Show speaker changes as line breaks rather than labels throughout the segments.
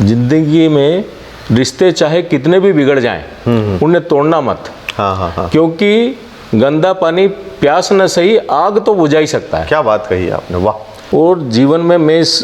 जिंदगी में रिश्ते चाहे कितने भी बिगड़ जाएं, उन्हें तोड़ना मत।
हाँ।
क्योंकि गंदा पानी प्यास न सही, आग तो बुझा ही सकता है।
क्या बात कही आपने, वाह।
और जीवन में मैं इस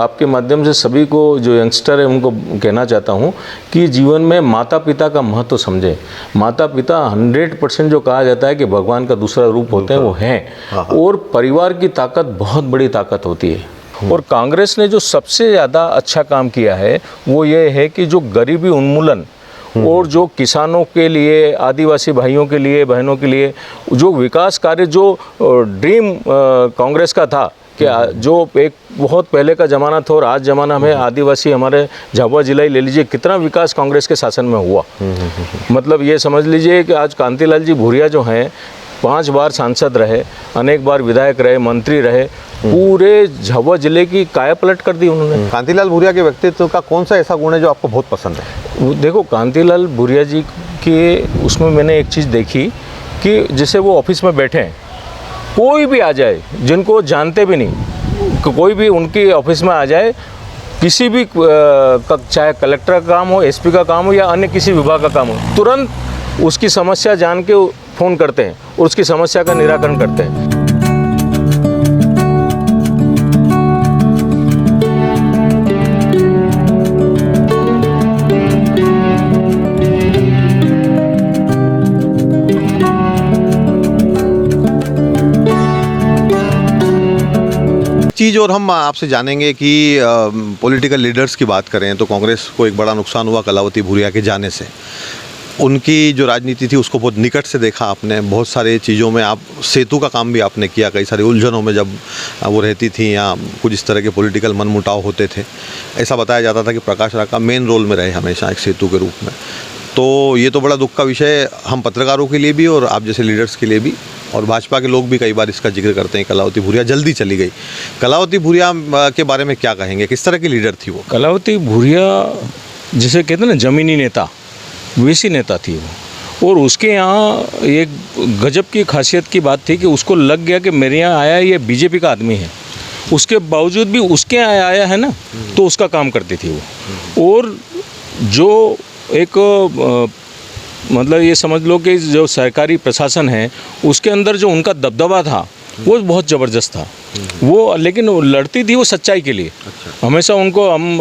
आपके माध्यम से सभी को जो यंगस्टर है उनको कहना चाहता हूँ कि जीवन में माता पिता का महत्व समझें। माता पिता 100% जो कहा जाता है कि भगवान का दूसरा रूप होते हैं, वो हैं। और परिवार की ताकत बहुत बड़ी ताकत होती है। और कांग्रेस ने जो सबसे ज़्यादा अच्छा काम किया है वो ये है कि जो गरीबी उन्मूलन और जो किसानों के लिए, आदिवासी भाइयों के लिए, बहनों के लिए जो विकास कार्य, जो ड्रीम कांग्रेस का था कि जो एक बहुत पहले का ज़माना था और आज ज़माना में आदिवासी, हमारे झाबुआ जिला ही ले लीजिए, कितना विकास कांग्रेस के शासन में हुआ। मतलब ये समझ लीजिए कि आज कांतिलाल जी भूरिया जो हैं 5 बार सांसद रहे, अनेक बार विधायक रहे, मंत्री रहे, पूरे झाबुआ जिले की काया पलट कर दी उन्होंने।
कांतिलाल भूरिया के व्यक्तित्व का कौन सा ऐसा गुण है जो आपको बहुत पसंद है?
देखो, कांतिलाल भूरिया जी के उसमें मैंने एक चीज़ देखी कि जैसे वो ऑफिस में बैठे हैं, कोई भी आ जाए जिनको जानते भी नहीं, कोई भी उनकी ऑफिस में आ जाए, किसी भी चाहे कलेक्टर का काम हो, एसपी का काम हो या अन्य किसी विभाग का काम हो, तुरंत उसकी समस्या जान के फ़ोन करते हैं और उसकी समस्या का निराकरण करते हैं।
चीज़ और हम आपसे जानेंगे कि पॉलिटिकल लीडर्स की बात करें तो कांग्रेस को एक बड़ा नुकसान हुआ कलावती भूरिया के जाने से। उनकी जो राजनीति थी उसको बहुत निकट से देखा आपने, बहुत सारी चीज़ों में आप सेतु का काम भी आपने किया, कई सारी उलझनों में जब वो रहती थी या कुछ इस तरह के पॉलिटिकल मनमुटाव होते थे, ऐसा बताया जाता था कि प्रकाश राका मेन रोल में रहे हमेशा एक सेतु के रूप में। तो ये तो बड़ा दुख का विषय हम पत्रकारों के लिए भी और आप जैसे लीडर्स के लिए भी, और भाजपा के लोग भी कई बार इसका जिक्र करते हैं। कलावती भूरिया जल्दी चली गई। कलावती भूरिया के बारे में क्या कहेंगे, किस तरह की लीडर थी वो?
कलावती भूरिया जिसे कहते हैं ना जमीनी नेता, वैसी नेता थी वो। और उसके यहाँ एक गजब की खासियत की बात थी कि उसको लग गया कि मेरे यहाँ आया ये बीजेपी का आदमी है, उसके बावजूद भी उसके यहाँ आया है ना, तो उसका काम करती थी वो। और जो एक मतलब ये समझ लो कि जो सरकारी प्रशासन है उसके अंदर जो उनका दबदबा था वो बहुत ज़बरदस्त था वो। लेकिन वो लड़ती थी वो सच्चाई के लिए। हमेशा उनको हम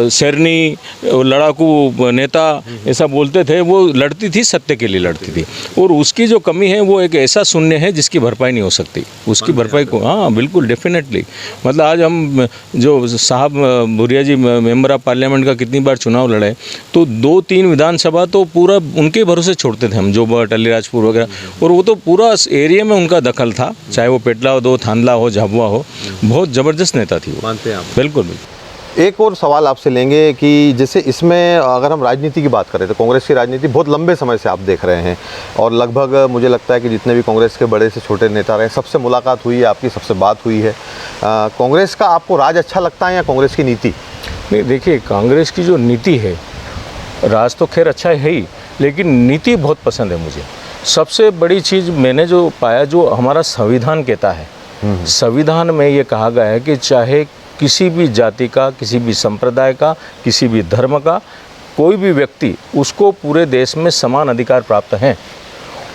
शेरनी, लड़ाकू नेता ऐसा बोलते थे, वो लड़ती थी, सत्य के लिए लड़ती थी। और उसकी जो कमी है वो एक ऐसा शून्य है जिसकी भरपाई नहीं हो सकती, उसकी भरपाई को। हाँ बिल्कुल, डेफिनेटली। मतलब आज हम जो साहब भूरिया जी मेंबर ऑफ पार्लियामेंट का कितनी बार चुनाव लड़े, तो 2-3 विधानसभा तो पूरा उनके भरोसे छोड़ते थे हम, जो टलीराजपुर वगैरह। और वो तो पूरा एरिया में उनका दखल था, चाहे वो पेटला हो, थांदला हो, झाबुआ हो। बहुत ज़बरदस्त नेता थी वो।
मानते हैं आप?
बिल्कुल।
एक और सवाल आपसे लेंगे कि जैसे इसमें अगर हम राजनीति की बात करें तो कांग्रेस की राजनीति बहुत लंबे समय से आप देख रहे हैं, और लगभग मुझे लगता है कि जितने भी कांग्रेस के बड़े से छोटे नेता रहे, सबसे मुलाकात हुई है आपकी, सबसे बात हुई है। कांग्रेस का आपको राज अच्छा लगता है या कांग्रेस की नीति?
नहीं, देखिए, कांग्रेस की जो नीति है, राज तो खैर अच्छा है ही, लेकिन नीति बहुत पसंद है मुझे। सबसे बड़ी चीज़ मैंने जो पाया, जो हमारा संविधान कहता है, संविधान में ये कहा गया है कि चाहे किसी भी जाति का, किसी भी संप्रदाय का, किसी भी धर्म का कोई भी व्यक्ति, उसको पूरे देश में समान अधिकार प्राप्त हैं।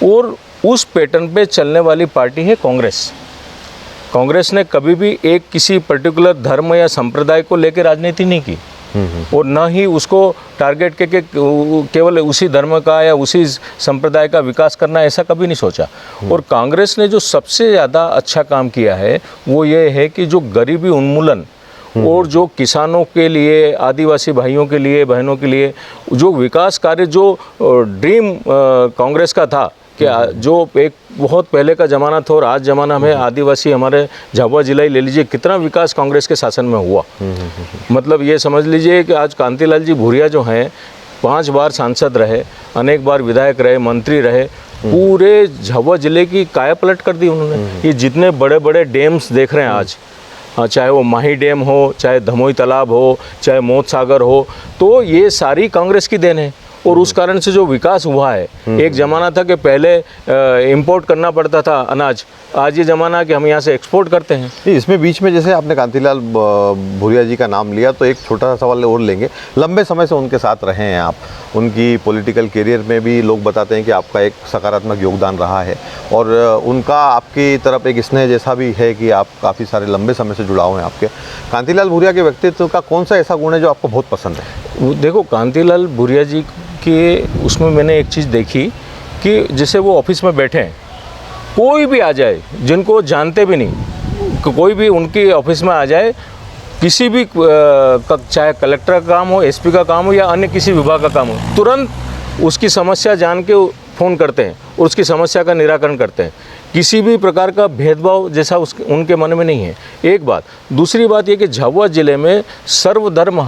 और उस पैटर्न पे चलने वाली पार्टी है कांग्रेस। कांग्रेस ने कभी भी एक किसी पर्टिकुलर धर्म या संप्रदाय को लेकर राजनीति नहीं की, और न ही उसको टारगेट के केवल उसी धर्म का या उसी संप्रदाय का विकास करना, ऐसा कभी नहीं सोचा। और कांग्रेस ने जो सबसे ज़्यादा अच्छा काम किया है वो ये है कि जो गरीबी उन्मूलन और जो किसानों के लिए, आदिवासी भाइयों के लिए, बहनों के लिए जो विकास कार्य, जो ड्रीम कांग्रेस का था कि जो एक बहुत पहले का ज़माना था और आज ज़माना में आदिवासी, हमारे झाबुआ जिला ही ले लीजिए, कितना विकास कांग्रेस के शासन में हुआ। मतलब ये समझ लीजिए कि आज कांतिलाल जी भूरिया जो हैं 5 बार सांसद रहे, अनेक बार विधायक रहे, मंत्री रहे, पूरे झाबुआ जिले की काया पलट कर दी उन्होंने। ये जितने बड़े बड़े डैम्स देख रहे हैं आज, चाहे वो माही डैम हो, चाहे धमोई तालाब हो, चाहे मौत सागर हो, तो ये सारी कांग्रेस की देन है। और उस कारण से जो विकास हुआ है, एक ज़माना था कि पहले इंपोर्ट करना पड़ता था अनाज, आज ये ज़माना है कि हम यहाँ से एक्सपोर्ट करते हैं।
इसमें बीच में जैसे आपने कांतिलाल भूरिया जी का नाम लिया तो एक छोटा सा सवाल और लेंगे। लंबे समय से उनके साथ रहे हैं आप, उनकी पॉलिटिकल करियर में भी लोग बताते हैं कि आपका एक सकारात्मक योगदान रहा है और उनका आपकी तरफ एक स्नेह जैसा भी है कि आप काफ़ी सारे लंबे समय से जुड़ाव हैं आपके। कांतिलाल भूरिया के व्यक्तित्व का कौन सा ऐसा गुण है जो आपको बहुत पसंद है?
देखो, कांतिलाल भूरिया जी के उसमें मैंने एक चीज़ देखी कि जैसे वो ऑफिस में बैठे हैं, कोई भी आ जाए जिनको जानते भी नहीं, कोई भी उनकी ऑफिस में आ जाए, किसी भी चाहे कलेक्टर का काम हो, एसपी का काम हो या अन्य किसी विभाग का काम हो, तुरंत उसकी समस्या जान के फ़ोन करते हैं और उसकी समस्या का निराकरण करते हैं। किसी भी प्रकार का भेदभाव जैसा उनके मन में नहीं है, एक बात। दूसरी बात ये कि झाबुआ ज़िले में सर्वधर्म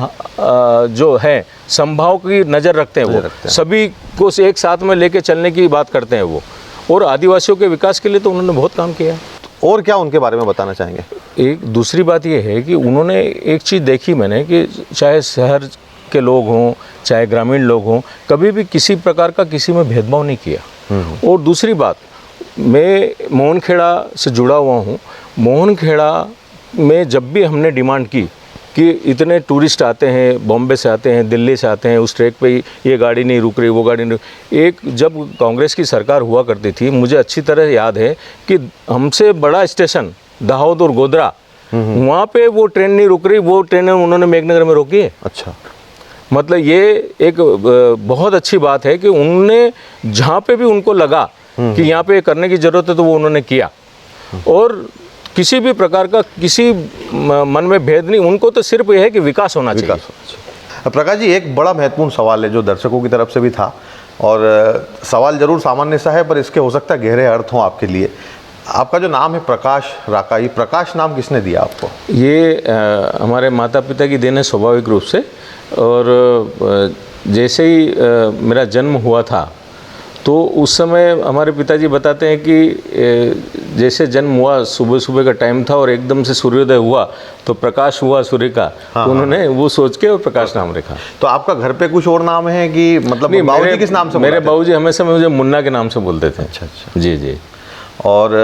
जो है संभाव की नज़र रखते हैं, वो सभी को एक साथ में लेके चलने की बात करते हैं वो, और आदिवासियों के विकास के लिए तो उन्होंने बहुत काम किया।
और क्या उनके बारे में बताना चाहेंगे?
एक दूसरी बात ये है कि उन्होंने एक चीज़ देखी मैंने कि चाहे शहर के लोग हों चाहे ग्रामीण लोग हों, कभी भी किसी प्रकार का किसी में भेदभाव नहीं किया। और दूसरी बात, मैं मोहनखेड़ा से जुड़ा हुआ हूँ। मोहनखेड़ा में जब भी हमने डिमांड की कि इतने टूरिस्ट आते हैं, बॉम्बे से आते हैं, दिल्ली से आते हैं, उस ट्रैक पे ये गाड़ी नहीं रुक रही, वो गाड़ी नहीं, एक जब कांग्रेस की सरकार हुआ करती थी, मुझे अच्छी तरह याद है कि हमसे बड़ा स्टेशन दाहोद और गोधरा, वहाँ पे वो ट्रेन नहीं रुक रही, वो ट्रेनें उन्होंने मेघनगर में रोकी है।
अच्छा,
मतलब ये एक बहुत अच्छी बात है कि उन्होंने जहाँ पे भी उनको लगा कि यहाँ पे करने की ज़रूरत है तो वो उन्होंने किया, और किसी भी प्रकार का किसी मन में भेद नहीं, उनको तो सिर्फ ये है कि विकास होना चाहिए।
प्रकाश जी, एक बड़ा महत्वपूर्ण सवाल है जो दर्शकों की तरफ से भी था, और सवाल जरूर सामान्य सा है पर इसके हो सकता है गहरे अर्थ हों आपके लिए। आपका जो नाम है प्रकाश राका, ये प्रकाश नाम किसने दिया आपको?
ये हमारे माता पिता की देन है स्वाभाविक रूप से, और जैसे ही मेरा जन्म हुआ था तो उस समय हमारे पिताजी बताते हैं कि जैसे जन्म हुआ, सुबह सुबह का टाइम था और एकदम से सूर्योदय हुआ तो प्रकाश हुआ सूर्य का, तो उन्होंने वो सोच के और प्रकाश नाम रखा।
तो आपका घर पे कुछ और नाम है कि मतलब बाबूजी किस नाम से?
मेरे बाबूजी हमेशा मुझे मुन्ना के नाम से बोलते थे।
अच्छा अच्छा,
जी जी।
और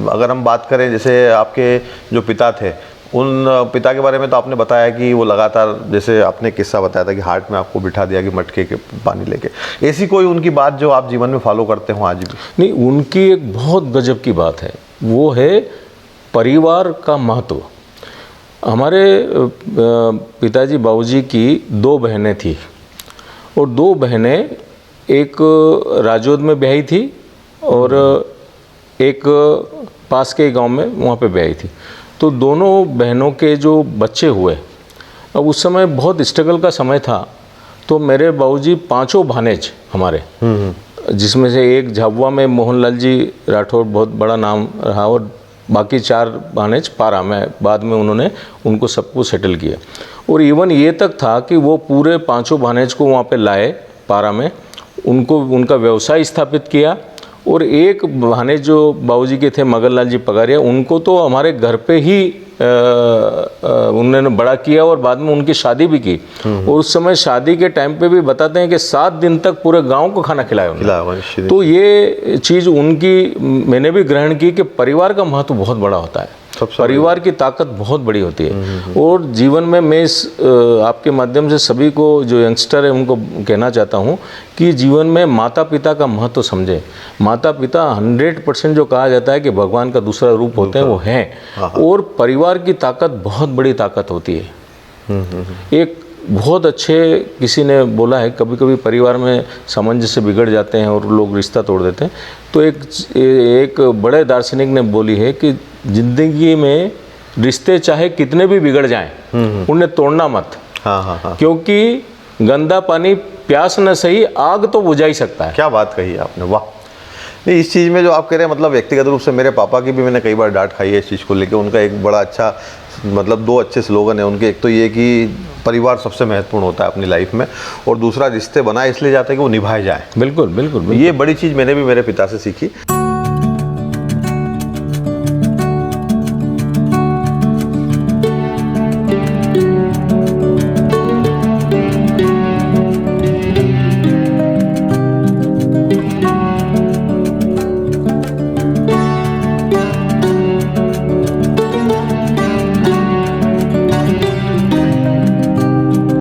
अगर हम बात करें जैसे आपके जो पिता थे, उन पिता के बारे में तो आपने बताया कि वो लगातार, जैसे आपने किस्सा बताया था कि हार्ट में आपको बिठा दिया कि मटके के पानी लेके, ऐसी कोई उनकी बात जो आप जीवन में फॉलो करते हो आज भी?
नहीं, उनकी एक बहुत गजब की बात है, वो है परिवार का महत्व। हमारे पिताजी बाबूजी की 2 बहनें थी और 2 बहनें एक राजौद में ब्याही थी और एक पास के गांव में वहाँ पे ब्याही थी। तो दोनों बहनों के जो बच्चे हुए, अब उस समय बहुत स्ट्रगल का समय था, तो मेरे बाबूजी 5 भानेज हमारे, जिसमें से एक झाबुआ में मोहनलाल जी राठौर बहुत बड़ा नाम रहा, और बाकी 4 भानेज पारा में, बाद में उन्होंने उनको सबको सेटल किया। और इवन ये तक था कि वो पूरे 5 भानेज को वहाँ पे लाए पारा में, उनको उनका व्यवसाय स्थापित किया। और एक भाने जो बाबूजी के थे मगनलाल जी पगारिया, उनको तो हमारे घर पे ही उन्होंने बड़ा किया और बाद में उनकी शादी भी की। और उस समय शादी के टाइम पे भी बताते हैं कि 7 दिन तक पूरे गांव को खाना खिलाया। तो ये चीज़ उनकी मैंने भी ग्रहण की कि परिवार का महत्व बहुत बड़ा होता है, परिवार की ताकत बहुत बड़ी होती है। और जीवन में मैं इस आपके माध्यम से सभी को जो यंगस्टर है उनको कहना चाहता हूँ कि जीवन में माता पिता का महत्व समझें। माता पिता 100% जो कहा जाता है कि भगवान का दूसरा रूप होते हैं, वो हैं। और परिवार की ताकत बहुत बड़ी ताकत होती है। एक बहुत अच्छे किसी ने बोला है, कभी कभी परिवार में सामंजस्य बिगड़ जाते हैं और लोग रिश्ता तोड़ देते हैं। तो एक बड़े दार्शनिक ने बोली है कि जिंदगी में रिश्ते चाहे कितने भी बिगड़ जाएं, उन्हें तोड़ना मत। क्योंकि गंदा पानी प्यास न सही, आग तो बुझा ही सकता है।
क्या बात कही आपने, वाह। नहीं, इस चीज़ में जो आप कह रहे हैं, मतलब व्यक्तिगत रूप से मेरे पापा की भी मैंने कई बार डांट खाई है इस चीज़ को लेकर। उनका एक बड़ा अच्छा, मतलब 2 अच्छे स्लोगन है उनके। एक तो ये कि परिवार सबसे महत्वपूर्ण होता है अपनी लाइफ में, और दूसरा रिश्ते बनाए इसलिए जाते हैं कि वो निभाए जाए।
बिल्कुल बिल्कुल,
ये बड़ी चीज़ मैंने भी मेरे पिता से सीखी।